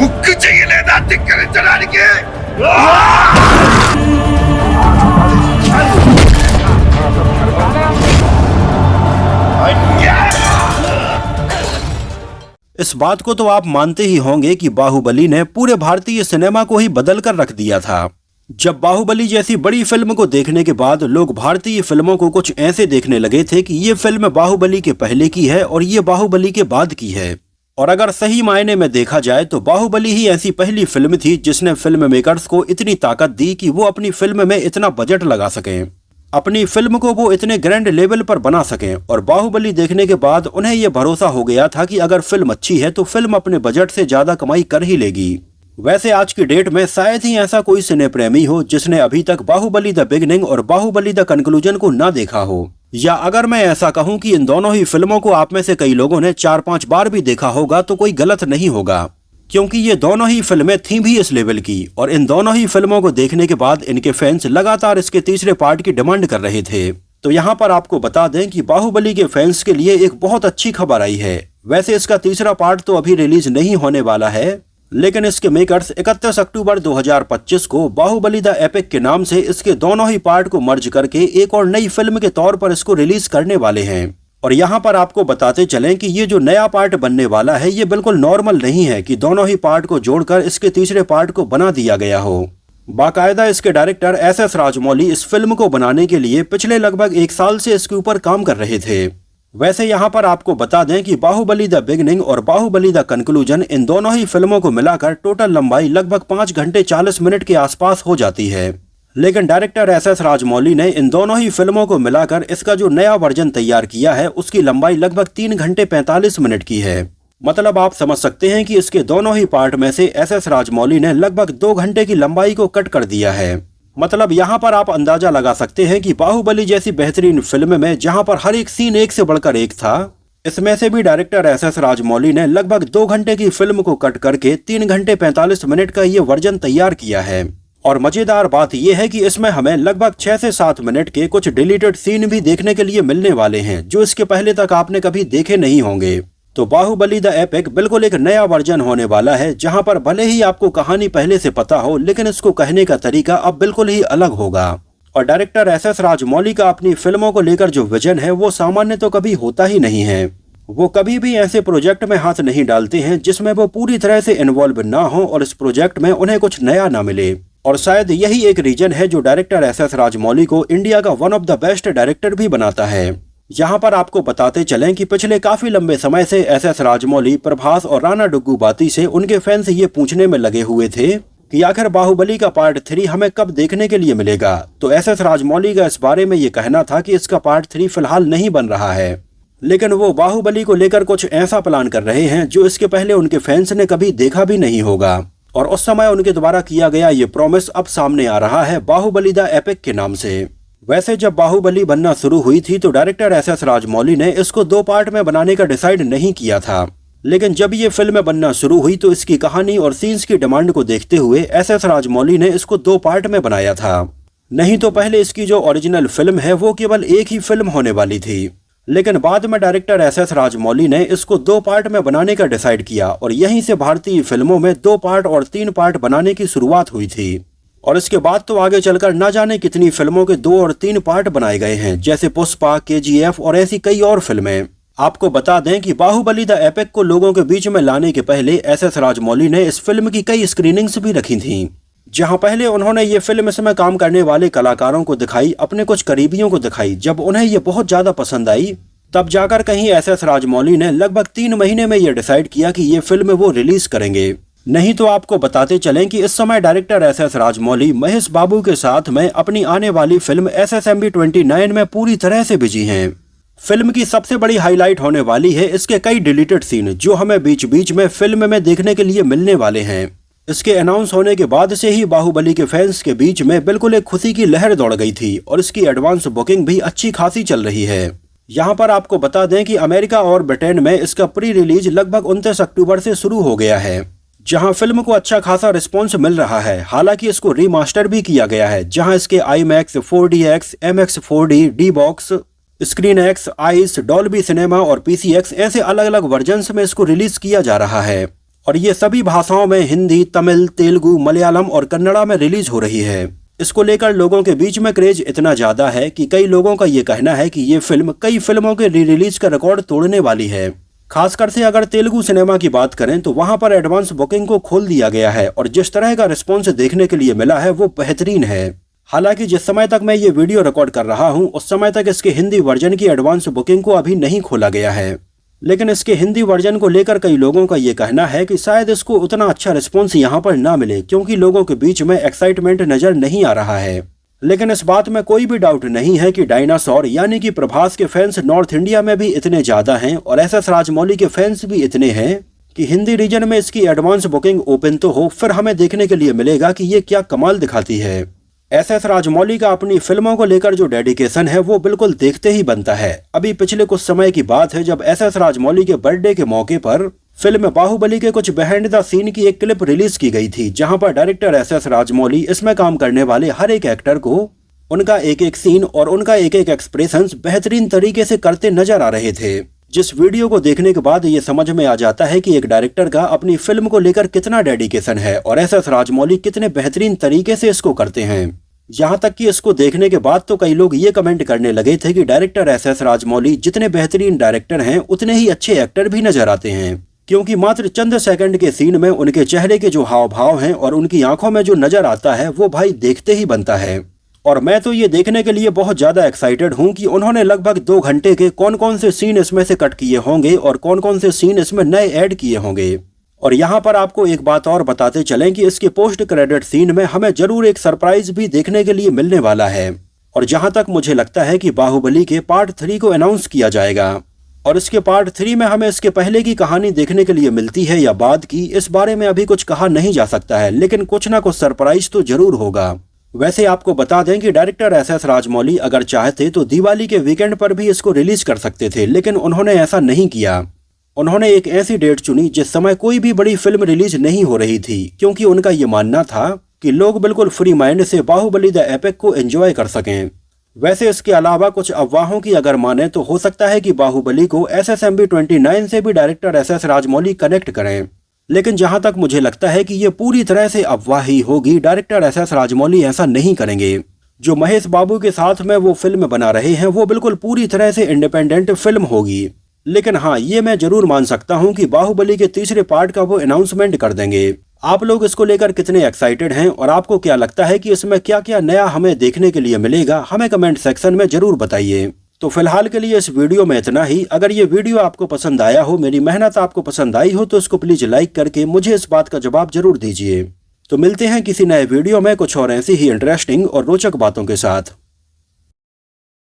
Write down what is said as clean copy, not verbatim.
ఉక్కు చెయ్యలేదా ధిక్కరించడానికి? इस बात को तो आप मानते ही होंगे कि बाहुबली ने पूरे भारतीय सिनेमा को ही बदल कर रख दिया था। जब बाहुबली जैसी बड़ी फिल्म को देखने के बाद लोग भारतीय फिल्मों को कुछ ऐसे देखने लगे थे कि ये फिल्म बाहुबली के पहले की है और ये बाहुबली के बाद की है। और अगर सही मायने में देखा जाए तो बाहुबली ही ऐसी पहली फिल्म थी जिसने फिल्म मेकर्स को इतनी ताकत दी कि वो अपनी फिल्म में इतना बजट लगा सकें, अपनी फिल्म को वो इतने ग्रैंड लेवल पर बना सकें। और बाहुबली देखने के बाद उन्हें यह भरोसा हो गया था कि अगर फिल्म अच्छी है तो फिल्म अपने बजट से ज्यादा कमाई कर ही लेगी। वैसे आज की डेट में शायद ही ऐसा कोई सिने प्रेमी हो जिसने अभी तक बाहुबली द बिगिनिंग और बाहुबली द कंक्लूजन को ना देखा हो। या अगर मैं ऐसा कहूं कि इन दोनों ही फिल्मों को आप में से कई लोगों ने 4-5 बार भी देखा होगा तो कोई गलत नहीं होगा, क्योंकि ये दोनों ही फिल्में थीं भी इस लेवल की। और इन दोनों ही फिल्मों को देखने के बाद इनके फैंस लगातार इसके तीसरे पार्ट की डिमांड कर रहे थे। तो यहाँ पर आपको बता दें कि बाहुबली के फैंस के लिए एक बहुत अच्छी खबर आई है। वैसे इसका तीसरा पार्ट तो अभी रिलीज नहीं होने वाला है, लेकिन इसके मेकर्स 31 अक्टूबर 2025 को बाहुबली द एपिक के नाम से इसके दोनों ही पार्ट को मर्ज करके एक और नई फिल्म के तौर पर इसको रिलीज करने वाले हैं। और यहाँ पर आपको बताते चलें कि ये जो नया पार्ट बनने वाला है ये बिल्कुल नॉर्मल नहीं है कि दोनों ही पार्ट को जोड़कर इसके तीसरे पार्ट को बना दिया गया हो। बाकायदा इसके डायरेक्टर SS राजमौली इस फिल्म को बनाने के लिए पिछले लगभग 1 साल से इसके ऊपर काम कर रहे थे। वैसे यहाँ पर आपको बता दें कि बाहुबली द बिगिनिंग और बाहुबली द कंक्लूजन इन दोनों ही फिल्मों को मिलाकर टोटल लंबाई लगभग 5 घंटे 40 मिनट के आसपास हो जाती है। लेकिन डायरेक्टर SS राजमौली ने इन दोनों ही फिल्मों को मिलाकर इसका जो नया वर्जन तैयार किया है उसकी लंबाई लगभग 3 घंटे 45 मिनट की है। मतलब आप समझ सकते हैं कि इसके दोनों ही पार्ट में से SS राजमौली ने लगभग 2 घंटे की लंबाई को कट कर दिया है। मतलब यहाँ पर आप अंदाजा लगा सकते हैं कि बाहुबली जैसी बेहतरीन फिल्म में जहाँ पर हर एक सीन एक से बढ़कर एक था, इसमें से भी डायरेक्टर SS राजमौली ने लगभग 2 घंटे की फिल्म को कट करके 3 घंटे 45 मिनट का ये वर्जन तैयार किया है। और मजेदार बात यह है कि इसमें हमें लगभग 6 से 7 मिनट के कुछ डिलीटेड सीन भी देखने के लिए मिलने वाले हैं जो इसके पहले तक आपने कभी देखे नहीं होंगे। तो बाहुबली द एपिक बिल्कुल एक नया वर्जन होने वाला है जहां पर भले ही आपको कहानी पहले से पता हो, लेकिन इसको कहने का तरीका अब बिल्कुल ही अलग होगा। और डायरेक्टर SS राजमौली का अपनी फिल्मों को लेकर जो विजन है वो सामान्य तो कभी होता ही नहीं है। वो कभी भी ऐसे प्रोजेक्ट में हाथ नहीं डालते हैं जिसमें वो पूरी तरह से इन्वॉल्व ना हो और इस प्रोजेक्ट में उन्हें कुछ नया ना मिले। और शायद यही एक रीजन है जो डायरेक्टर SS राजमौली को इंडिया का one of the best director भी बनाता है। यहाँ पर आपको बताते चलें कि पिछले काफी लंबे समय से SS राजमौली, प्रभास और राणा डग्गूबाती से उनके फैंस ये पूछने में लगे हुए थे कि आखिर बाहुबली का पार्ट 3 हमें कब देखने के लिए मिलेगा। तो SS राजमौली का इस बारे में ये कहना था कि इसका पार्ट 3 फिलहाल नहीं बन रहा है, लेकिन वो बाहुबली को लेकर कुछ ऐसा प्लान कर रहे हैं जो इसके पहले उनके फैंस ने कभी देखा भी नहीं होगा। और उस समय उनके द्वारा किया गया ये प्रॉमिस अब सामने आ रहा है बाहुबली द एपिक के नाम से। वैसे जब बाहुबली बनना शुरू हुई थी तो डायरेक्टर SS राजमौली ने इसको 2 पार्ट में बनाने का डिसाइड नहीं किया था, लेकिन जब ये फिल्म बनना शुरू हुई तो इसकी कहानी और सीन्स की डिमांड को देखते हुए SS राजमौली ने इसको 2 पार्ट में बनाया था। नहीं तो पहले इसकी जो ओरिजिनल फिल्म है वो केवल एक ही फिल्म होने वाली थी, लेकिन बाद में डायरेक्टर SS राजमौली ने इसको 2 पार्ट में बनाने का डिसाइड किया और यहीं से भारतीय फिल्मों में 2 पार्ट और 3 पार्ट बनाने की शुरुआत हुई थी। और इसके बाद तो आगे चलकर ना जाने कितनी फिल्मों के 2 और 3 पार्ट बनाए गए हैं, जैसे पुष्पा, KGF और ऐसी कई और फिल्में। आपको बता दें कि बाहुबली द एपिक को लोगों के बीच में लाने के पहले SS राजमौली ने इस फिल्म की कई स्क्रीनिंग्स भी रखी थीं, जहां पहले उन्होंने ये फिल्म इसमें काम करने वाले कलाकारों को दिखाई, अपने कुछ करीबियों को दिखाई। जब उन्हें ये बहुत ज्यादा पसंद आई तब जाकर कहीं SS राजमौली ने लगभग 3 महीने में ये डिसाइड किया कि ये फिल्म वो रिलीज करेंगे। नहीं तो आपको बताते चलें कि इस समय डायरेक्टर SS राजमौली महेश बाबू के साथ में अपनी आने वाली फिल्म SSMB 29 में पूरी तरह से बिजी हैं। फिल्म की सबसे बड़ी हाईलाइट होने वाली है इसके कई डिलीटेड सीन जो हमें बीच बीच में फिल्म में देखने के लिए मिलने वाले हैं। इसके अनाउंस होने के बाद से ही बाहुबली के फैंस के बीच में बिल्कुल एक खुशी की लहर दौड़ गई थी और इसकी एडवांस बुकिंग भी अच्छी खासी चल रही है। यहाँ पर आपको बता दें कि अमेरिका और ब्रिटेन में इसका प्री रिलीज लगभग 29 अक्टूबर से शुरू हो गया है, जहां फिल्म को अच्छा खासा रिस्पॉन्स मिल रहा है। हालांकि इसको रीमास्टर भी किया गया है, जहां इसके IMAX, 4DX, MX 4D, D-Box, screen x, ice, Dolby cinema और PCX ऐसे अलग अलग वर्जन्स में इसको रिलीज किया जा रहा है। और ये सभी भाषाओं में हिंदी, तमिल, तेलुगु, मलयालम और कन्नड़ा में रिलीज हो रही है। इसको लेकर लोगों के बीच में क्रेज इतना ज्यादा है कि कई लोगों का ये कहना है कि ये फिल्म कई फिल्मों के री रिलीज का रिकॉर्ड तोड़ने वाली है। खासकर से अगर तेलुगु सिनेमा की बात करें तो वहां पर एडवांस बुकिंग को खोल दिया गया है और जिस तरह का रिस्पॉन्स देखने के लिए मिला है वो बेहतरीन है। हालांकि जिस समय तक मैं ये वीडियो रिकॉर्ड कर रहा हूं उस समय तक इसके हिंदी वर्जन की एडवांस बुकिंग को अभी नहीं खोला गया है, लेकिन इसके हिंदी वर्जन को लेकर कई लोगों का ये कहना है कि शायद इसको उतना अच्छा रिस्पॉन्स यहाँ पर ना मिले क्योंकि लोगों के बीच में एक्साइटमेंट नजर नहीं आ रहा है। लेकिन इस बात में कोई भी डाउट नहीं है कि डायनासोर यानी कि प्रभास के फैंस नॉर्थ इंडिया में भी इतने ज्यादा हैं और एसएस राजमौली के फैंस भी इतने हैं कि हिंदी रीजन में इसकी एडवांस बुकिंग ओपन तो हो, फिर हमें देखने के लिए मिलेगा कि ये क्या कमाल दिखाती है। एसएस राजमौली का अपनी फिल्मों को लेकर जो डेडिकेशन है वो बिल्कुल देखते ही बनता है। अभी पिछले कुछ समय की बात है जब एसएस राजमौली के बर्थडे के मौके पर फिल्म बाहुबली के कुछ बिहाइंड द सीन की एक क्लिप रिलीज की गई थी, जहां पर डायरेक्टर एसएस राजमौली इसमें काम करने वाले हर एक एक्टर को उनका एक एक सीन और उनका एक एक एक्सप्रेशंस बेहतरीन तरीके से करते नजर आ रहे थे। जिस वीडियो को देखने के बाद ये समझ में आ जाता है कि एक डायरेक्टर का अपनी फिल्म को लेकर कितना डेडिकेशन है और एसएस राजमौली कितने बेहतरीन तरीके से इसको करते हैं। यहाँ तक कि इसको देखने के बाद तो कई लोग ये कमेंट करने लगे थे कि डायरेक्टर एसएस राजमौली जितने बेहतरीन डायरेक्टर हैं उतने ही अच्छे एक्टर भी नजर आते हैं, क्योंकि मात्र चंद सेकंड के सीन में उनके चेहरे के जो हाव भाव हैं और उनकी आंखों में जो नजर आता है वो भाई देखते ही बनता है। और मैं तो ये देखने के लिए बहुत ज्यादा एक्साइटेड हूँ कि उन्होंने लगभग 2 घंटे के कौन कौन से सीन इसमें से कट किए होंगे और कौन कौन से सीन इसमें नए ऐड किए होंगे। और यहाँ पर आपको एक बात और बताते चलें कि इसके पोस्ट क्रेडिट सीन में हमें जरूर एक सरप्राइज भी देखने के लिए मिलने वाला है। और जहाँ तक मुझे लगता है कि बाहुबली के पार्ट 3 को अनाउंस किया जाएगा और इसके पार्ट 3 में हमें इसके पहले की कहानी देखने के लिए मिलती है या बाद की, इस बारे में अभी कुछ कहा नहीं जा सकता है, लेकिन कुछ ना कुछ सरप्राइज तो जरूर होगा। वैसे आपको बता दें कि डायरेक्टर एसएस राजमौली अगर चाहते तो दिवाली के वीकेंड पर भी इसको रिलीज कर सकते थे, लेकिन उन्होंने ऐसा नहीं किया। उन्होंने एक ऐसी डेट चुनी जिस समय कोई भी बड़ी फिल्म रिलीज नहीं हो रही थी, क्योंकि उनका ये मानना था कि लोग बिल्कुल फ्री माइंड से बाहुबली द एपिक को एंजॉय कर सकें। वैसे इसके अलावा कुछ अफवाहों की अगर माने तो हो सकता है कि बाहुबली को SSMB 29 से भी डायरेक्टर एसएस राजमौली कनेक्ट करें, लेकिन जहां तक मुझे लगता है कि ये पूरी तरह से अफवाह ही होगी। डायरेक्टर एसएस राजमौली ऐसा नहीं करेंगे। जो महेश बाबू के साथ में वो फिल्म बना रहे हैं वो बिल्कुल पूरी तरह से इंडिपेंडेंट फिल्म होगी। लेकिन हाँ, ये मैं जरूर मान सकता हूँ कि बाहुबली के तीसरे पार्ट का वो अनाउंसमेंट कर देंगे। आप लोग इसको लेकर कितने एक्साइटेड हैं और आपको क्या लगता है कि इसमें क्या क्या नया हमें देखने के लिए मिलेगा, हमें कमेंट सेक्शन में जरूर बताइए। तो फिलहाल के लिए इस वीडियो में इतना ही। अगर ये वीडियो आपको पसंद आया हो, मेरी मेहनत आपको पसंद आई हो, तो इसको प्लीज लाइक करके मुझे इस बात का जवाब जरूर दीजिए। तो मिलते हैं किसी नए वीडियो में कुछ और ऐसी ही इंटरेस्टिंग और रोचक बातों के साथ।